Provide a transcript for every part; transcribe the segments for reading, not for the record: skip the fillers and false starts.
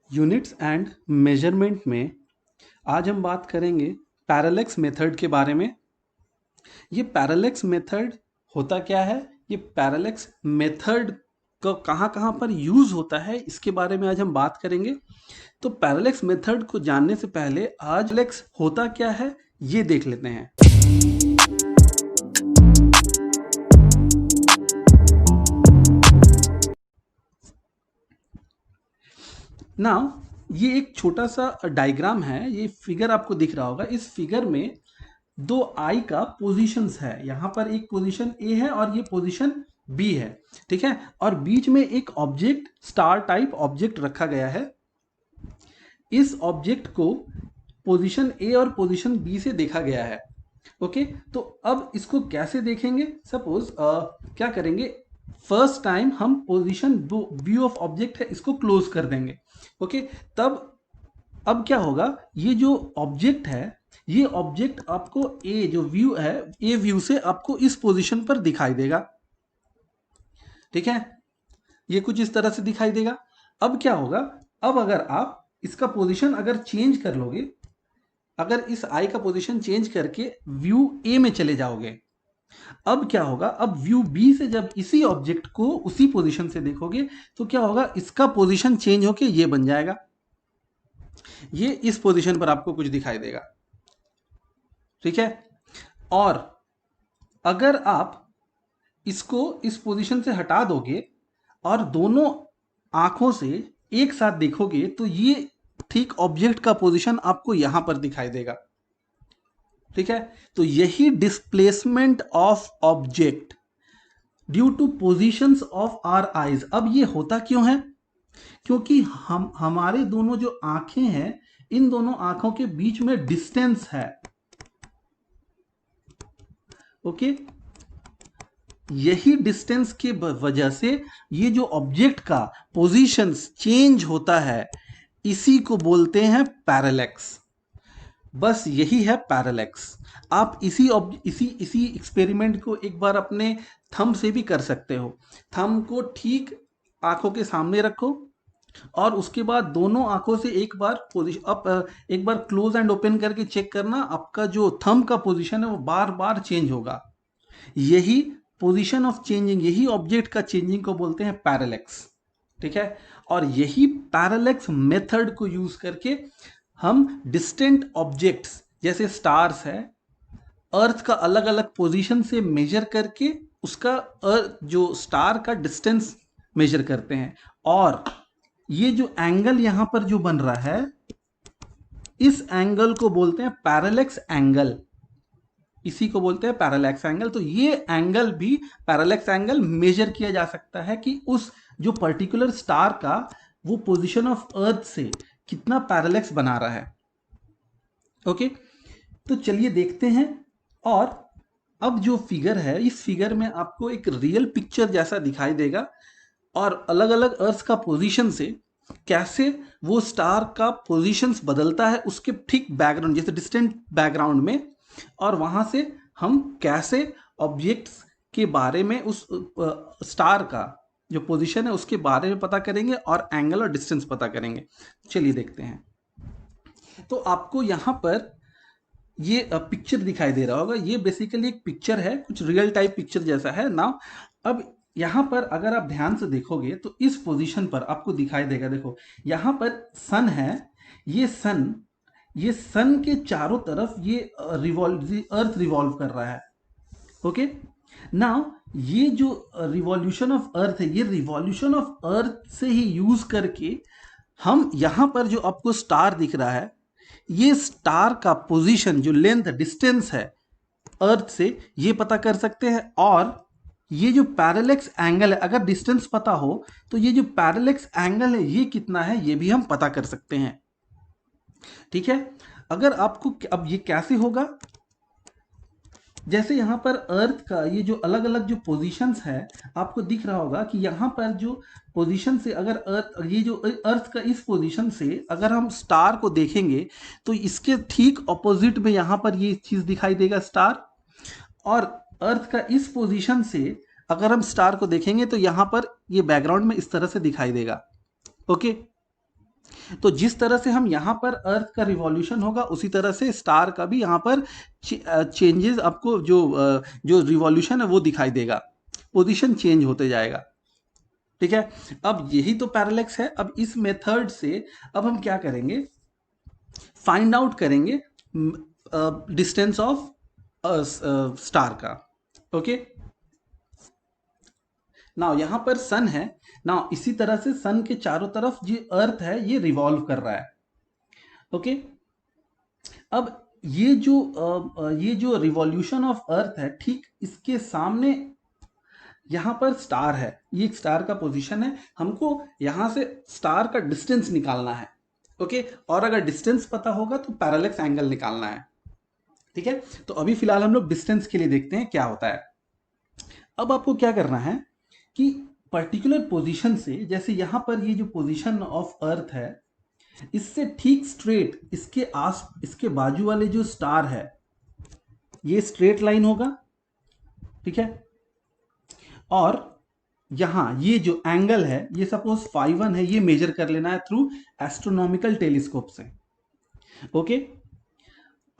Units and measurement में आज हम बात करेंगे पैरेलैक्स मेथड के बारे में। ये पैरेलैक्स मेथड होता क्या है, ये पैरेलैक्स मेथड को कहाँ कहाँ पर यूज होता है, इसके बारे में आज हम बात करेंगे। तो पैरेलैक्स मेथड को जानने से पहले आज पैरेलैक्स होता क्या है ये देख लेते हैं। नाउ ये एक छोटा सा डायग्राम है, ये फिगर आपको दिख रहा होगा। इस फिगर में दो आई का पोजीशंस है। यहाँ पर एक पोजीशन ए है और ये पोजीशन बी है, ठीक है। और बीच में एक ऑब्जेक्ट, स्टार टाइप ऑब्जेक्ट रखा गया है। इस ऑब्जेक्ट को पोजीशन ए और पोजीशन बी से देखा गया है। ओके, तो अब इसको कैसे देखेंगे? सपोज क्या करेंगे, फर्स्ट टाइम हम पोजीशन व्यू ऑफ ऑब्जेक्ट है इसको क्लोज कर देंगे। ओके, तब अब क्या होगा, ये जो ऑब्जेक्ट है, ये ऑब्जेक्ट आपको ए जो व्यू है, ए व्यू से आपको इस पोजीशन पर दिखाई देगा, ठीक है। ये कुछ इस तरह से दिखाई देगा। अब क्या होगा, अब अगर आप इसका पोजीशन अगर चेंज कर लोगे, अगर इस आई का पोजीशन चेंज करके व्यू ए में चले जाओगे, अब क्या होगा, अब व्यू बी से जब इसी ऑब्जेक्ट को उसी पोजीशन से देखोगे तो क्या होगा, इसका पोजीशन चेंज होके ये बन जाएगा। ये इस पोजीशन पर आपको कुछ दिखाई देगा, ठीक है। और अगर आप इसको इस पोजीशन से हटा दोगे और दोनों आंखों से एक साथ देखोगे तो ये ठीक ऑब्जेक्ट का पोजीशन आपको यहां पर दिखाई देगा, ठीक है। तो यही displacement of object due to positions of our eyes. अब ये होता क्यों है? क्योंकि हमारे दोनों जो आंखें हैं, इन दोनों आंखों के बीच में डिस्टेंस है। ओके, यही डिस्टेंस के वजह से ये जो ऑब्जेक्ट का पोजीशंस चेंज होता है, इसी को बोलते हैं पैरेलैक्स। बस यही है पैरेलैक्स। आप इसी इसी एक्सपेरिमेंट को एक बार अपने थंब से भी कर सकते हो। थंब को ठीक आंखों के सामने रखो और उसके बाद दोनों आंखों से एक बार एक बार क्लोज एंड ओपन करके चेक करना, आपका जो थंब का पोजीशन है वो बार बार चेंज होगा। यही पोजीशन ऑफ चेंजिंग, यही ऑब्जेक्ट का चेंजिंग को बोलते हैं पैरेलैक्स, ठीक है। और यही पैरेलैक्स मेथड को यूज करके हम डिस्टेंट ऑब्जेक्ट्स जैसे स्टार्स है, अर्थ का अलग अलग पोजीशन से मेजर करके उसका जो स्टार का डिस्टेंस मेजर करते हैं। और ये जो एंगल यहां पर जो बन रहा है, इस एंगल को बोलते हैं पैरेलैक्स एंगल, इसी को बोलते हैं पैरेलैक्स एंगल। तो ये एंगल भी, पैरेलैक्स एंगल मेजर किया जा सकता है कि उस जो पर्टिकुलर स्टार का वो पोजीशन ऑफ अर्थ से कितना पैरेलैक्स बना रहा है। ओके, तो चलिए देखते हैं। और अब जो फिगर है, इस फिगर में आपको एक रियल पिक्चर जैसा दिखाई देगा और अलग अलग अर्थ का पोजीशन से कैसे वो स्टार का पोजीशंस बदलता है उसके ठीक बैकग्राउंड, जैसे डिस्टेंट बैकग्राउंड में, और वहां से हम कैसे ऑब्जेक्ट्स के बारे में, उस स्टार का जो पोजीशन है उसके बारे में पता करेंगे और एंगल और डिस्टेंस पता करेंगे। चलिए देखते हैं। तो आपको यहां पर ये पिक्चर दिखाई दे रहा होगा। ये बेसिकली एक पिक्चर है, कुछ रियल टाइप पिक्चर जैसा है ना। अब यहां पर अगर आप ध्यान से देखोगे तो इस पोजीशन पर आपको दिखाई देगा, देखो यहां पर सन है। ये सन, ये सन के चारों तरफ ये अर्थ रिवॉल्व कर रहा है। ओके, नाउ ये जो रिवॉल्यूशन ऑफ अर्थ है, ये रिवॉल्यूशन ऑफ अर्थ से ही यूज करके हम यहां पर जो आपको स्टार दिख रहा है, ये स्टार का पोजीशन, जो लेंथ डिस्टेंस है अर्थ से, ये पता कर सकते हैं। और ये जो पैरेलैक्स एंगल है, अगर डिस्टेंस पता हो तो ये जो पैरेलैक्स एंगल है ये कितना है ये भी हम पता कर सकते हैं, ठीक है। अगर आपको, अब ये कैसे होगा, जैसे यहाँ पर अर्थ का ये जो अलग अलग जो पोजीशंस है, आपको दिख रहा होगा कि यहाँ पर जो पोजीशन से अगर अर्थ, ये जो अर्थ का इस पोजीशन से अगर हम स्टार को देखेंगे तो इसके ठीक ऑपोजिट में यहाँ पर ये चीज दिखाई देगा, स्टार। और अर्थ का इस पोजीशन से अगर हम स्टार को देखेंगे तो यहाँ पर ये बैकग्राउंड में इस तरह से दिखाई देगा। ओके, तो जिस तरह से हम यहां पर अर्थ का रिवॉल्यूशन होगा उसी तरह से स्टार का भी यहां पर चेंजेस आपको जो रिवॉल्यूशन है वो दिखाई देगा, पोजीशन चेंज होते जाएगा। ठीक है, अब यही तो पैरेलैक्स है। अब इस मेथड से अब हम क्या करेंगे, फाइंड आउट करेंगे डिस्टेंस ऑफ स्टार का। ओके, नाउ यहां पर सन है, नाउ इसी तरह से सन के चारों तरफ जो अर्थ है ये रिवॉल्व कर रहा है। ओके, अब ये जो रिवॉल्यूशन ऑफ अर्थ है, ठीक इसके सामने यहां पर स्टार है, ये एक स्टार का पोजीशन है, हमको यहां से स्टार का डिस्टेंस निकालना है। ओके, और अगर डिस्टेंस पता होगा तो पैरेलैक्स एंगल निकालना है। ठीक है, तो अभी फिलहाल हम लोग डिस्टेंस के लिए देखते हैं क्या होता है। अब आपको क्या करना है कि पर्टिकुलर पोजीशन से, जैसे यहां पर ये जो पोजीशन ऑफ अर्थ है इससे ठीक स्ट्रेट इसके बाजू वाले जो स्टार है ये स्ट्रेट लाइन होगा। ठीक है, और यहां ये जो एंगल है ये सपोज φ1 है, ये मेजर कर लेना है थ्रू एस्ट्रोनॉमिकल टेलीस्कोप से। ओके,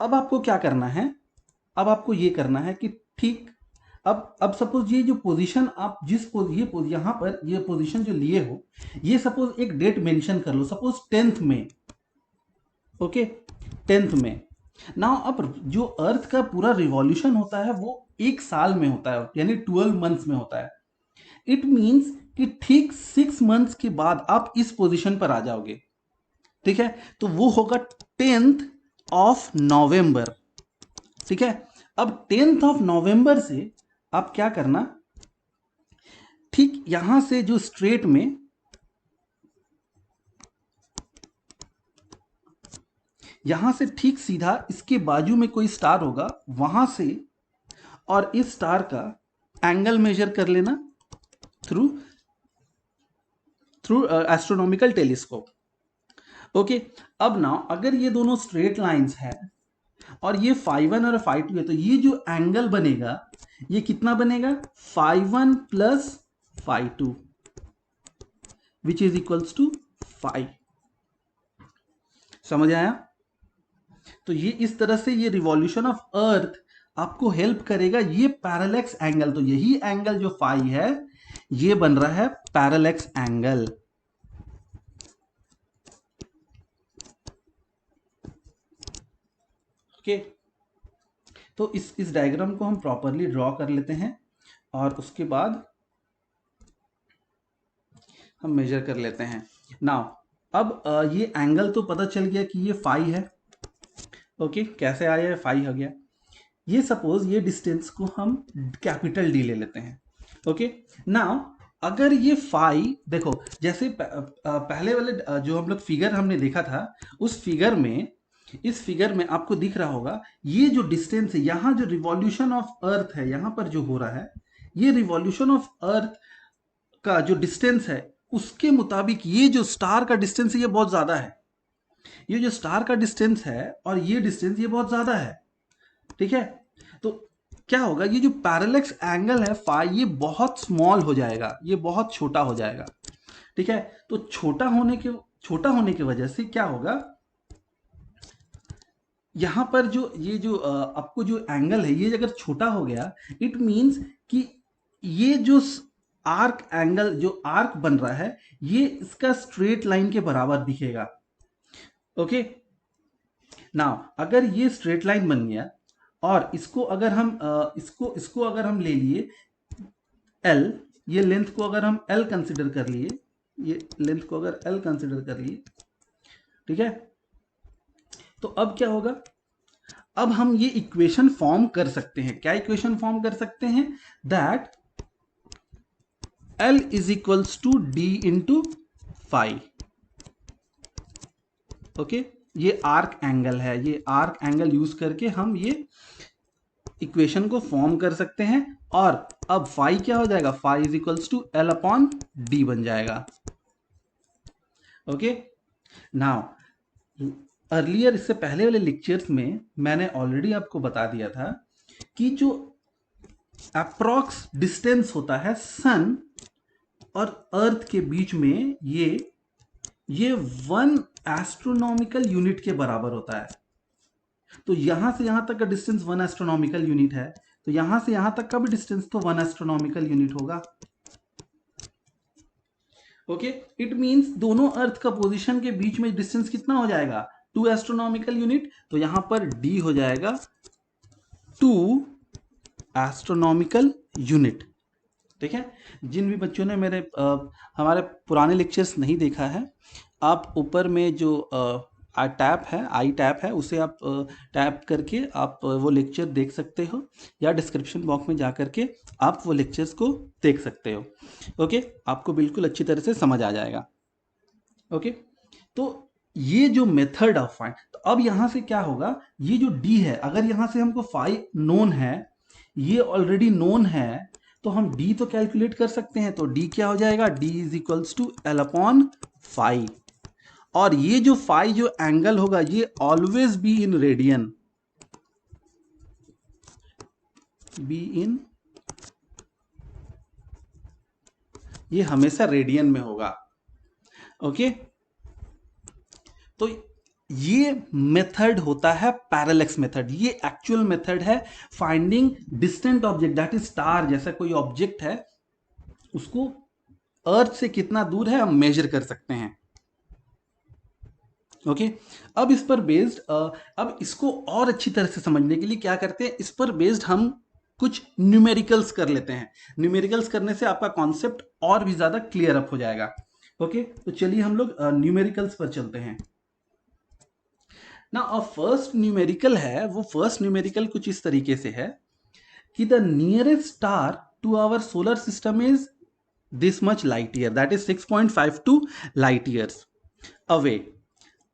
अब आपको क्या करना है, अब आपको ये करना है कि ठीक अब सपोज ये जो पोजीशन आप यहां पर ये पोजीशन जो लिए हो, ये सपोज एक डेट मेंशन कर लो, सपोज 10th में। ओके, 10th में। नाउ अब जो अर्थ का पूरा रिवॉल्यूशन होता है वो एक साल में होता है, यानी 12 मंथ्स में होता है। इट मींस कि ठीक 6 मंथ्स के बाद आप इस पोजीशन पर आ जाओगे। ठीक है, तो वो होगा 10th ऑफ नवंबर। ठीक है, अब 10th ऑफ नवंबर से आप क्या करना, ठीक यहां से जो स्ट्रेट में यहां से ठीक सीधा इसके बाजू में कोई स्टार होगा वहां से, और इस स्टार का एंगल मेजर कर लेना थ्रू एस्ट्रोनॉमिकल टेलीस्कोप। ओके, अब ना अगर ये दोनों स्ट्रेट लाइंस है और ये φ1 और φ2 है, तो ये जो एंगल बनेगा ये कितना बनेगा, φ1 plus φ2 which is equals to 5। समझ आया? तो ये इस तरह से ये रिवॉल्यूशन ऑफ अर्थ आपको हेल्प करेगा, ये पैरेलैक्स एंगल, तो यही एंगल जो φ है ये बन रहा है पैरेलैक्स एंगल। ओके, तो इस डायग्राम को हम प्रॉपरली ड्रॉ कर लेते हैं और उसके बाद हम मेजर कर लेते हैं। नाउ अब ये एंगल तो पता चल गया कि ये φ है। ओके, कैसे आया है, φ हो गया। ये सपोज ये डिस्टेंस को हम कैपिटल डी ले लेते हैं। ओके, नाउ अगर ये φ देखो, जैसे पहले वाले जो हम लोग फिगर हमने देखा था उस फिगर में, इस फिगर में आपको दिख रहा होगा ये जो डिस्टेंस है, यहां जो रिवॉल्यूशन ऑफ अर्थ है यहां पर जो हो रहा है, ये रिवॉल्यूशन ऑफ अर्थ का जो डिस्टेंस है उसके मुताबिक ये जो स्टार का डिस्टेंस है ये बहुत ज्यादा है। ये जो स्टार का डिस्टेंस है और ये डिस्टेंस ये बहुत ज्यादा है। ठीक है, तो क्या होगा, ये जो पैरेलैक्स एंगल है φ ये बहुत स्मॉल हो जाएगा, ये बहुत छोटा हो जाएगा। ठीक है, तो छोटा होने की वजह से क्या होगा, यहां पर जो आपको जो एंगल है ये अगर छोटा हो गया, इट मींस कि ये जो आर्क एंगल जो आर्क बन रहा है ये इसका स्ट्रेट लाइन के बराबर दिखेगा। ओके, नाउ अगर ये स्ट्रेट लाइन बन गया और इसको अगर हम इसको अगर हम ले लिए L, ये लेंथ को अगर हम L कंसिडर कर लिए, ये लेंथ को अगर L कंसिडर कर लिए, ठीक है, तो अब क्या होगा, अब हम ये इक्वेशन फॉर्म कर सकते हैं। क्या इक्वेशन फॉर्म कर सकते हैं, that L is equals to D into φ। Okay, ये आर्क एंगल है, ये आर्क एंगल यूज करके हम ये इक्वेशन को फॉर्म कर सकते हैं। और अब φ क्या हो जाएगा, φ is equals to L upon D बन जाएगा। ओके, नाउ अर्लियर इससे पहले वाले लेक्चर्स में मैंने ऑलरेडी आपको बता दिया था कि जो अप्रॉक्स डिस्टेंस होता है सन और अर्थ के बीच में, ये ये 1 एस्ट्रोनॉमिकल यूनिट के बराबर होता है। तो यहां से यहां तक का डिस्टेंस 1 एस्ट्रोनॉमिकल यूनिट है, तो यहां से यहां तक का भी डिस्टेंस तो 1 एस्ट्रोनॉमिकल यूनिट होगा। ओके, इट मींस दोनों अर्थ का पोजीशन के बीच में डिस्टेंस कितना हो जाएगा, 2 एस्ट्रोनॉमिकल यूनिट। तो यहां पर डी हो जाएगा 2 एस्ट्रोनॉमिकल यूनिट। ठीक है, जिन भी बच्चों ने मेरे हमारे पुराने लेक्चर्स नहीं देखा है, आप ऊपर में जो टैप है, आई टैप है, उसे आप टैप करके आप वो लेक्चर देख सकते हो, या डिस्क्रिप्शन बॉक्स में जा करके आप वो लेक्चर्स को देख सकते हो। ओके, आपको बिल्कुल अच्छी तरह से समझ आ जाएगा। ओके, तो ये जो मेथड ऑफ फाइंड, तो अब यहां से क्या होगा, ये जो डी है, अगर यहां से हमको फाई नोन है, ये ऑलरेडी नोन है, तो हम डी तो कैलकुलेट कर सकते हैं। तो डी क्या हो जाएगा, D is equals to L upon phi. और ये जो फाई जो एंगल होगा, ये always be in radian, be in, ये हमेशा रेडियन में होगा। ओके, तो ये मेथड होता है पैरेलैक्स मेथड। ये एक्चुअल मेथड है finding distant object, that is star जैसा कोई ऑब्जेक्ट है, उसको अर्थ से कितना दूर है हम मेजर कर सकते हैं। ओके, अब इस पर बेस्ड, अब इसको और अच्छी तरह से समझने के लिए क्या करते हैं, इस पर बेस्ड हम कुछ न्यूमेरिकल्स कर लेते हैं। न्यूमेरिकल्स करने से आपका कॉन्सेप्ट और भी ज्यादा क्लियर अप हो जाएगा। ओके, तो चलिए हम लोग न्यूमेरिकल्स पर चलते हैं ना। फर्स्ट न्यूमेरिकल है, वो फर्स्ट न्यूमेरिकल कुछ इस तरीके से है कि the nearest star to our solar system is this much light year, that is 6.52 light years away.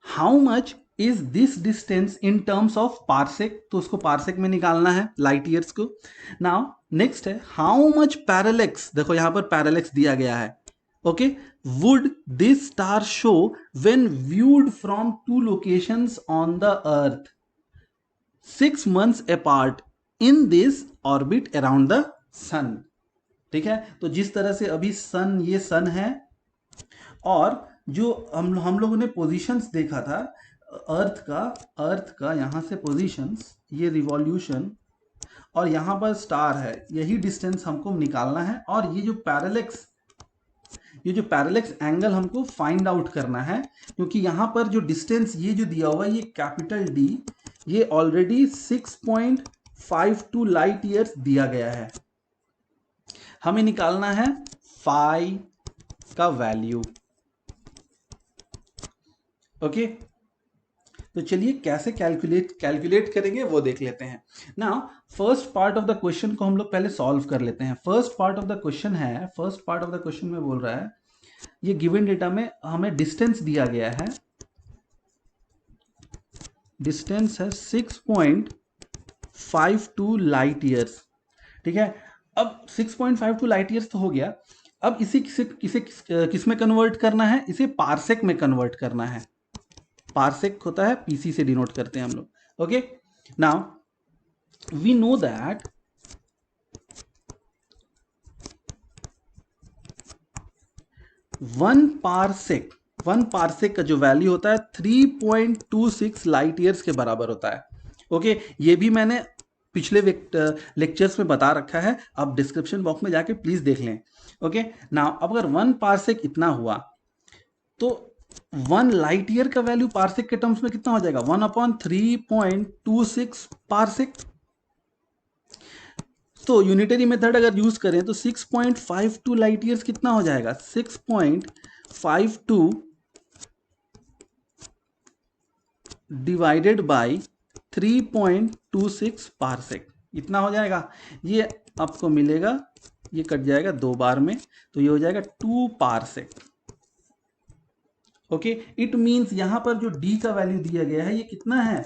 How much is this distance in terms of parsec? तो उसको parsec में निकालना है light years को। now next है how much parallax, देखो यहां पर parallax दिया गया है। okay, would this star show when viewed from two locations on the earth 6 months apart in this orbit around the sun? ठीक है, तो जिस तरह से अभी सन, ये सन है, और जो हम लोगों ने पोजीशंस देखा था अर्थ का यहां से पोजीशंस, ये रिवॉल्यूशन, और यहां पर स्टार है, यही डिस्टेंस हमको निकालना है। और ये जो पैरेलैक्स एंगल हमको फाइंड आउट करना है, क्योंकि यहां पर जो डिस्टेंस ये जो दिया हुआ है, ये कैपिटल डी, ये ऑलरेडी 6.52 लाइट ईयर्स दिया गया है। हमें निकालना है फाई का वैल्यू। ओके, तो चलिए कैसे कैलकुलेट करेंगे वो देख लेते हैं ना। First part of the question को हम लोग पहले सॉल्व कर लेते हैं। First part of the question में बोल रहा है, ये गिवन डेटा में हमें डिस्टेंस दिया गया है, डिस्टेंस है 6.52 लाइट ईयर्स। ठीक है, अब 6.52 लाइट ईयर्स तो हो गया, अब इसे किस में कन्वर्ट करना है, इसे पार्सेक में कन्वर्ट करना है। पार्सेक होता है, पीसी से डिनोट करते हैं हम लोग। Okay, now we know that one parsec का जो वैल्यू होता है 3.26 लाइट ईयर्स के बराबर होता है। ओके, ये भी मैंने पिछले लेक्चर्स में बता रखा है, आप डिस्क्रिप्शन बॉक्स में जाके प्लीज देख लें। ओके, नाउ अब अगर 1 पार्सेक इतना हुआ, तो 1 लाइट ईयर का वैल्यू पार्सेक के टर्म्स में कितना हो जाएगा, 1/3.26 पार्सेक। तो यूनिटरी मेथड अगर यूज करें तो 6.52 लाइट ईयर्स कितना हो जाएगा, 6.52 डिवाइडेड बाई 3.26 पार्सेक, इतना हो जाएगा। ये आपको मिलेगा, ये कट जाएगा 2 बार में, तो ये हो जाएगा 2 पार्सेक। ओके, इट मींस यहां पर जो डी का वैल्यू दिया गया है, ये कितना है,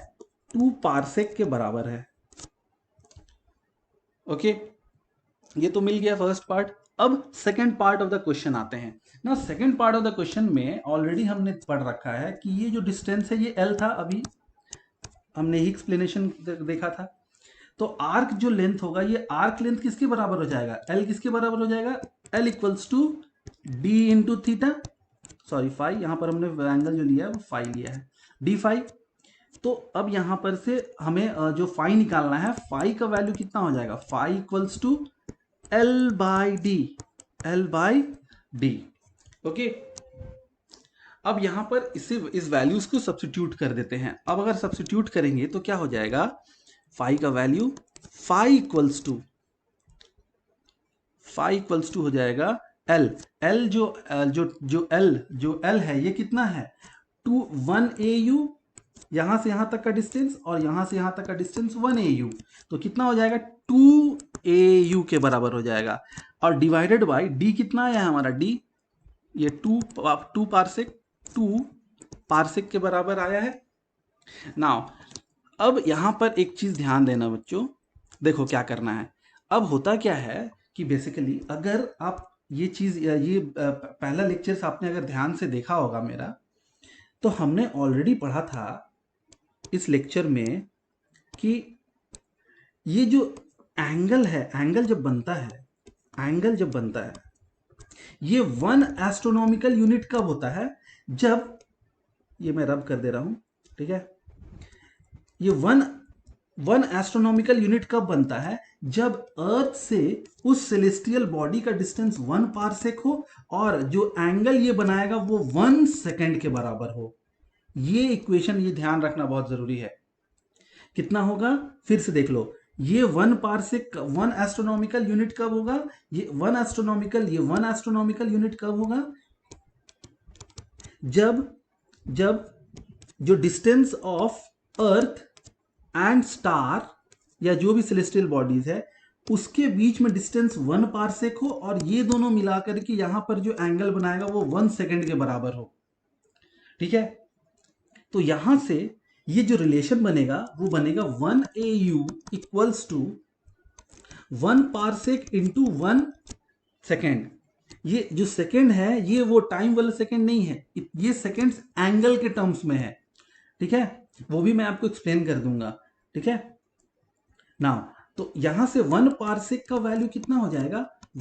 2 पार्सेक के बराबर है। ओके, ये तो मिल गया फर्स्ट पार्ट। अब second part of the question आते हैं ना। Second part of the question में ऑलरेडी हमने पढ़ रखा है कि ये जो डिस्टेंस है ये एल था, अभी हमने ही एक्सप्लेनेशन देखा था। तो आर्क जो लेंथ होगा, ये आर्क लेंथ किसके बराबर हो जाएगा, एल किसके बराबर हो जाएगा, L equals to D into theta. Sorry phi, यहाँ पर हमने एंगल जो लिया है वो फाई लिया है, डी फाई। तो अब यहाँ पर से हमें जो फाई निकालना है, फाई का वैल्यू कितना हो जाएगा, phi equals to L by D, L by D. Okay, अब यहां पर इस वैल्यूज को सब्स्टिट्यूट कर देते हैं। अब अगर सब्स्टिट्यूट करेंगे तो क्या हो जाएगा, फाई का वैल्यू फाई इक्वल्स टू हो जाएगा एल। एल जो एल है ये कितना है, 1 AU, यहां से यहां तक का डिस्टेंस और यहां से यहां तक का डिस्टेंस 1 AU, तो कितना हो जाएगा 2 AU के बराबर हो जाएगा। और डिवाइडेड बाई डी कितना आया है हमारा, डी ये 2 पार्सेक के बराबर आया है। नाउ अब यहां पर एक चीज ध्यान देना बच्चों, देखो क्या करना है। अब होता क्या है कि बेसिकली अगर आप ये चीज ये पहला लेक्चर्स आपने अगर ध्यान से देखा होगा मेरा, तो हमने ऑलरेडी पढ़ा था इस लेक्चर में कि ये जो एंगल है, एंगल जब बनता है ये 1 एस्ट्रोनॉमिकल यूनिट कब होता है, जब ये मैं रब कर दे रहा हूं, ठीक है, ये 1 एस्ट्रोनॉमिकल यूनिट कब बनता है, जब अर्थ से उस सेलेस्टियल बॉडी का डिस्टेंस 1 पारसेक हो और जो एंगल ये बनाएगा वो 1 सेकेंड के बराबर हो। ये इक्वेशन, ये ध्यान रखना बहुत जरूरी है। कितना होगा, फिर से देख लो, ये 1 पारसेक 1 एस्ट्रोनॉमिकल यूनिट कब होगा, ये 1 एस्ट्रोनॉमिकल यूनिट कब होगा, जब जो distance of earth and star या जो भी सेलेस्टियल बॉडीज है उसके बीच में डिस्टेंस 1 पारसेक हो और ये दोनों मिलाकर के यहां पर जो एंगल बनाएगा वो 1 सेकेंड के बराबर हो। ठीक है, तो यहां से ये जो रिलेशन बनेगा वो बनेगा 1 AU equals to 1 parsec into 1 second. ये जो सेकेंड है ये वो टाइम वाला सेकेंड नहीं है, ये सेकेंड्स एंगल के टर्म्स में है। ठीक है, वो भी मैं आपको एक्सप्लेन कर दूंगा। ठीक है ना, तो यहां से 1 पारसेक का वैल्यू कितना हो जाएगा,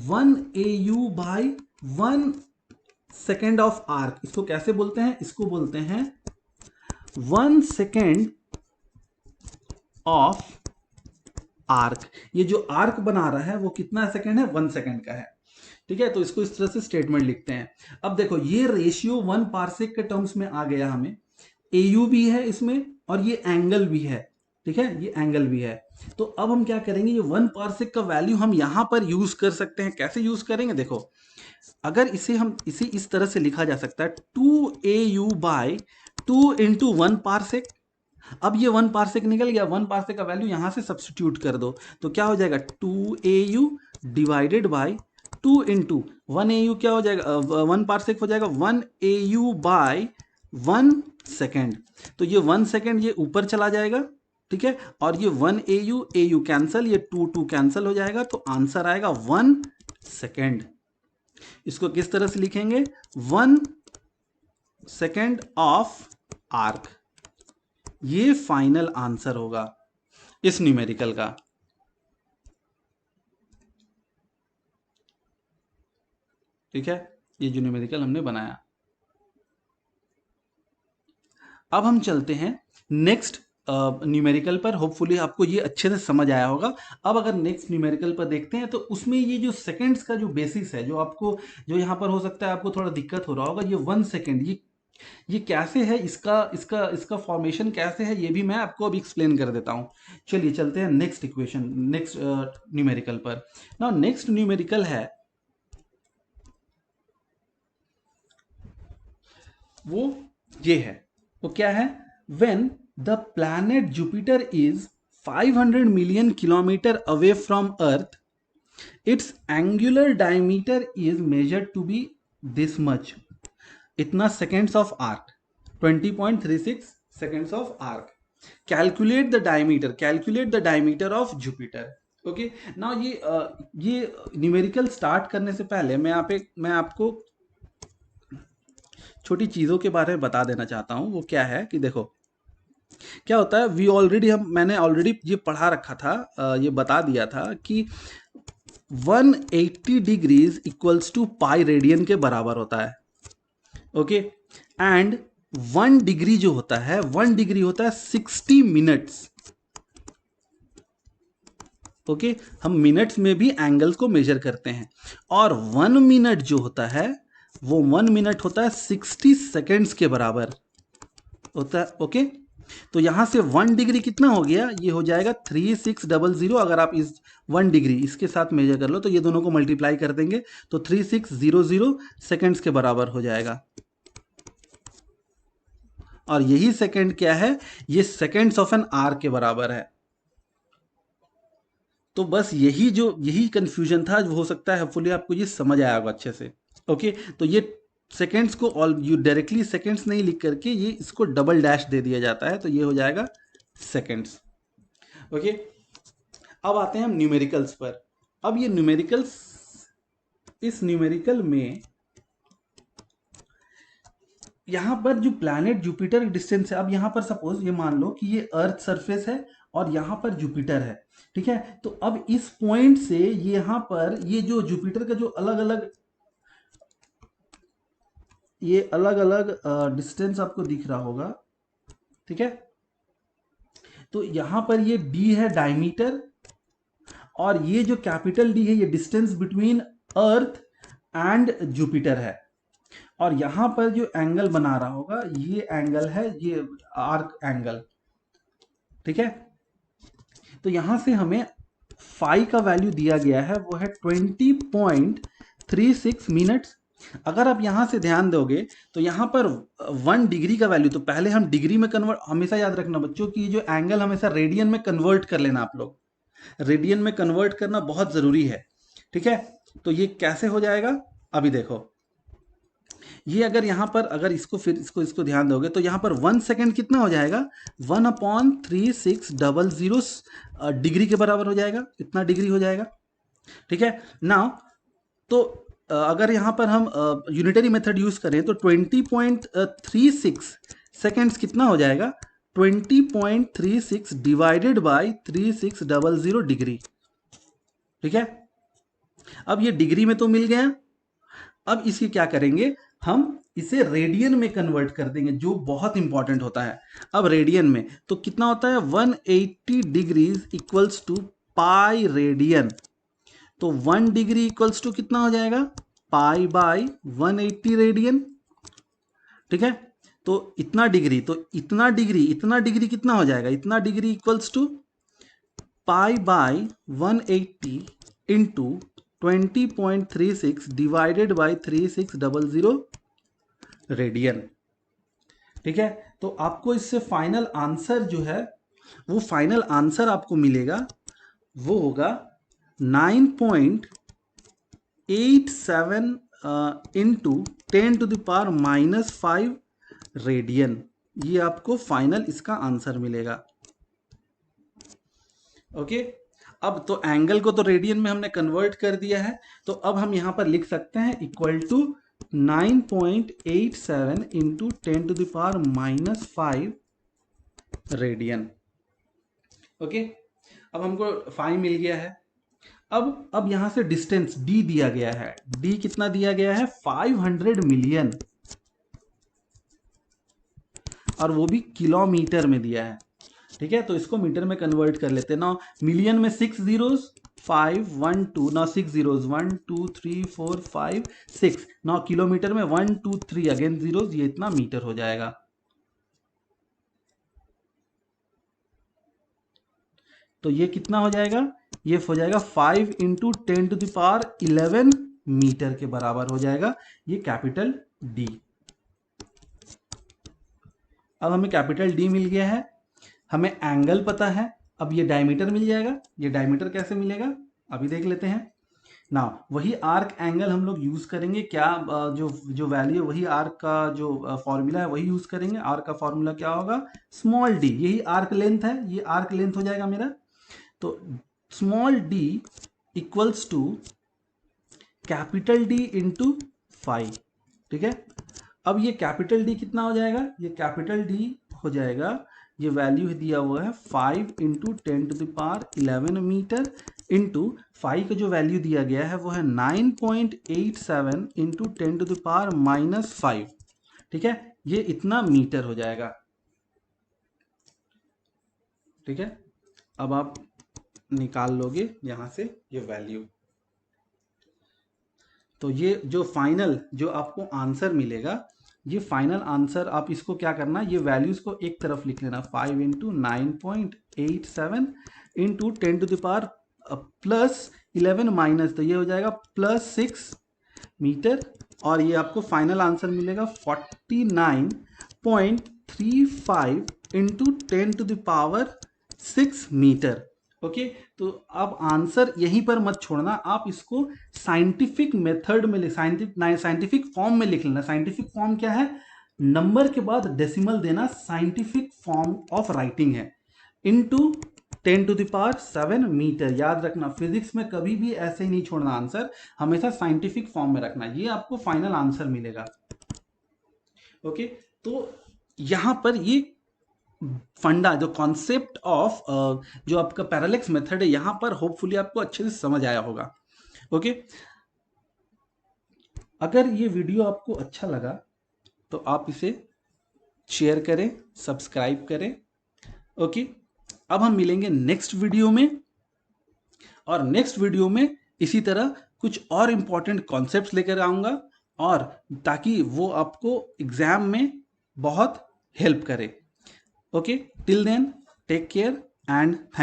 1 AU by 1 second of arc. इसको कैसे बोलते हैं, इसको बोलते हैं 1 सेकेंड ऑफ आर्क। ये जो आर्क बना रहा है वो कितना सेकेंड है, 1 सेकेंड का है। ठीक है, तो इसको इस तरह से स्टेटमेंट लिखते हैं। अब देखो ये रेशियो 1 पारसेक के टर्म्स में आ गया, हमें AU भी है इसमें और ये एंगल भी है। ठीक है, ये एंगल भी है। तो अब हम क्या करेंगे, ये 1 पारसेक का वैल्यू हम यहां पर यूज कर सकते हैं। कैसे यूज करेंगे, देखो अगर इसे इस तरह से लिखा जा सकता है 2 AU बाय 2 इंटू 1 पारसेक। अब ये 1 पारसेक निकल गया, 1 पारसेक का वैल्यू यहां से सब्स्टिट्यूट कर दो तो क्या हो जाएगा 2 AU divided by 2 into 1 AU क्या हो जाएगा, 1 पारसेक हो जाएगा 1 AU बाय 1 सेकेंड। तो ये 1 सेकेंड ये ऊपर चला जाएगा। ठीक है, और ये 1 AU कैंसल, ये 2 कैंसल हो जाएगा, तो आंसर आएगा 1 सेकेंड। इसको किस तरह से लिखेंगे, 1 सेकेंड ऑफ आर्क। ये फाइनल आंसर होगा इस न्यूमेरिकल का। ठीक है, ये जो न्यूमेरिकल हमने बनाया। अब हम चलते हैं नेक्स्ट न्यूमेरिकल पर। होपफुली आपको ये अच्छे से समझ आया होगा। अब अगर नेक्स्ट न्यूमेरिकल पर देखते हैं तो उसमें ये जो सेकंड्स का जो बेसिस है, जो आपको जो यहाँ पर हो सकता है आपको थोड़ा दिक्कत हो रहा होगा, ये 1 सेकेंड ये कैसे है, इसका फॉर्मेशन कैसे है, ये भी मैं आपको अभी एक्सप्लेन कर देता हूँ। चलिए चलते हैं नेक्स्ट इक्वेशन, नेक्स्ट न्यूमेरिकल पर। नाउ नेक्स्ट न्यूमेरिकल है वो ये है, वो क्या है, when the planet Jupiter is 500 million kilometre away from earth, its angular diameter is measured to be this much, इतना seconds of arc, 20.36 seconds of arc. Calculate the diameter of Jupiter. Okay, now ये numerical start करने से पहले मैं आपको छोटी चीजों के बारे में बता देना चाहता हूं। वो क्या है कि देखो क्या होता है, मैंने ऑलरेडी ये पढ़ा रखा था, ये बता दिया था कि 180 degrees equals to pi radian के बराबर होता है। ओके। एंड 1 डिग्री जो होता है, 1 डिग्री होता है 60 मिनट्स। ओके, हम मिनट्स में भी एंगल्स को मेजर करते हैं। और 1 मिनट जो होता है वो 1 मिनट होता है 60 सेकेंड्स के बराबर होता है। ओके, तो यहां से 1 डिग्री कितना हो गया, ये हो जाएगा 3600। अगर आप इस 1 डिग्री इसके साथ मेजर कर लो तो ये दोनों को मल्टीप्लाई कर देंगे तो 3600 सेकेंड्स के बराबर हो जाएगा। और यही सेकेंड क्या है, ये सेकेंड्स ऑफ एन आवर के बराबर है। तो बस यही कंफ्यूजन था, हो सकता है होपफुली आपको ये समझ आया होगा अच्छे से। ओके, तो ये सेकेंड्स को ऑल यू डायरेक्टली सेकेंड्स नहीं लिख करके ये इसको डबल डैश दे दिया जाता है, तो ये हो जाएगा सेकेंड्स। ओके, अब आते हैं हम न्यूमेरिकल्स पर। अब ये न्यूमेरिकल्स, इस न्यूमेरिकल में यहां पर जो प्लैनेट जुपिटर की डिस्टेंस है, अब यहां पर सपोज ये मान लो कि ये अर्थ सरफेस है और यहां पर जुपिटर है, ठीक है। तो अब इस पॉइंट से यहां पर ये जो जुपिटर का जो अलग अलग डिस्टेंस आपको दिख रहा होगा, ठीक है। तो यहां पर ये डी है डायमीटर, और ये जो कैपिटल डी है ये distance between earth and Jupiter है। और यहां पर जो एंगल बना रहा होगा ये एंगल है, ये आर्क एंगल, ठीक है। तो यहां से हमें फाई का वैल्यू दिया गया है, वो है 20.36 मिनट्स। अगर आप यहां से ध्यान दोगे तो यहां पर 1 डिग्री का वैल्यू, तो पहले हम डिग्री में कन्वर्ट, हमेशा याद रखना बच्चों कि जो एंगल हमेशा रेडियन में कन्वर्ट कर लेना, आप लोग रेडियन में कन्वर्ट करना बहुत जरूरी है, ठीक है। तो ये कैसे हो जाएगा, अभी देखो। ये अगर यहां पर अगर इसको फिर इसको ध्यान दोगे तो यहां पर 1 सेकेंड कितना हो जाएगा, 1/3600 डिग्री के बराबर हो जाएगा, इतना डिग्री हो जाएगा, ठीक है ना। तो अगर यहां पर हम यूनिटरी मेथड यूज करें तो 20.36 सेकेंड्स कितना हो जाएगा, 20.36 डिवाइडेड बाय 3600 डिग्री, ठीक है। अब ये डिग्री में तो मिल गया। अब इसे क्या करेंगे, हम इसे रेडियन में कन्वर्ट कर देंगे, जो बहुत इंपॉर्टेंट होता है। अब रेडियन में तो कितना होता है, 180 degrees equals to pi radian. तो 1 डिग्री इक्वल्स टू कितना हो जाएगा, पाई बाय 180 रेडियन, ठीक है। तो इतना डिग्री, तो इतना डिग्री कितना हो जाएगा, इतना degree equals to pi by 180 into 20.36 divided by 3600 radian, ठीक है। तो आपको इससे फाइनल आंसर जो है, वो फाइनल आंसर आपको मिलेगा, वो होगा 9.87 इंटू 10⁻⁻5 रेडियन। ये आपको फाइनल इसका आंसर मिलेगा। ओके, अब तो एंगल को तो रेडियन में हमने कन्वर्ट कर दिया है, तो अब हम यहां पर लिख सकते हैं equal to 9.87 into 10⁻⁻5 radian. Okay, अब हमको फाई मिल गया है। अब यहां से डिस्टेंस d दिया गया है, d कितना दिया गया है, 500 मिलियन, और वो भी किलोमीटर में दिया है, ठीक है। तो इसको मीटर में कन्वर्ट कर लेते हैं ना। मिलियन में 6 zeros, 5 1 2, ना 6 zeros 1 2 3 4 5 6, ना किलोमीटर में 1 2 3 अगेन जीरोस, ये इतना मीटर हो जाएगा। तो ये कितना हो जाएगा, ये हो जाएगा 5 इंटू 10⁻11 मीटर के बराबर हो जाएगा, ये कैपिटल डी। अब हमें कैपिटल डी मिल गया है, हमें एंगल पता है, अब ये डायमीटर मिल जाएगा। ये डायमीटर कैसे मिलेगा, अभी देख लेते हैं ना। वही आर्क एंगल हम लोग यूज करेंगे, क्या जो वैल्यू है वही आर्क का जो फॉर्मूला है वही यूज करेंगे। आर्क का फॉर्मूला क्या होगा, स्मॉल डी, यही आर्क लेंथ है, ये आर्क लेंथ हो जाएगा मेरा। तो small D equals to capital D into phi, ठीक है। अब ये कैपिटल डी कितना हो जाएगा, ये कैपिटल डी हो जाएगा, ये वैल्यू दिया हुआ है 5 इंटू 10⁻11 मीटर इंटू 5 का जो वैल्यू दिया गया है वो है 9.87 इंटू 10⁻⁻5, ठीक है, ये इतना मीटर हो जाएगा। ठीक है, अब आप निकाल लोगे यहां से ये वैल्यू, तो ये जो फाइनल जो आपको आंसर मिलेगा, ये फाइनल आंसर आप इसको क्या करना, ये वैल्यूज को एक तरफ लिख लेना, 5 इंटू 9.87 इंटू 10⁻, प्लस 11 माइनस, तो ये हो जाएगा +6 मीटर, और ये आपको फाइनल आंसर मिलेगा 49.35 इंटू 10⁻6 मीटर। ओके, तो आप आंसर यहीं पर मत छोड़ना, आप इसको साइंटिफिक मेथड में साइंटिफिक फॉर्म में लिख लेना। साइंटिफिक फॉर्म क्या है, नंबर के बाद डेसिमल देना, साइंटिफिक फॉर्म ऑफ राइटिंग है, इनटू 10⁻7 मीटर। याद रखना, फिजिक्स में कभी भी ऐसे ही नहीं छोड़ना आंसर, हमेशा साइंटिफिक फॉर्म में रखना, ये आपको फाइनल आंसर मिलेगा। ओके, तो यहां पर ये फंडा, जो कॉन्सेप्ट ऑफ जो आपका पैरेलैक्स मेथड है, यहां पर होपफुली आपको अच्छे से समझ आया होगा। ओके, अगर ये वीडियो आपको अच्छा लगा तो आप इसे शेयर करें, सब्सक्राइब करें। ओके, अब हम मिलेंगे नेक्स्ट वीडियो में, और नेक्स्ट वीडियो में इसी तरह कुछ और इंपॉर्टेंट कॉन्सेप्ट्स लेकर आऊंगा, और ताकि वो आपको एग्जाम में बहुत हेल्प करे। Okay, till then take care and thank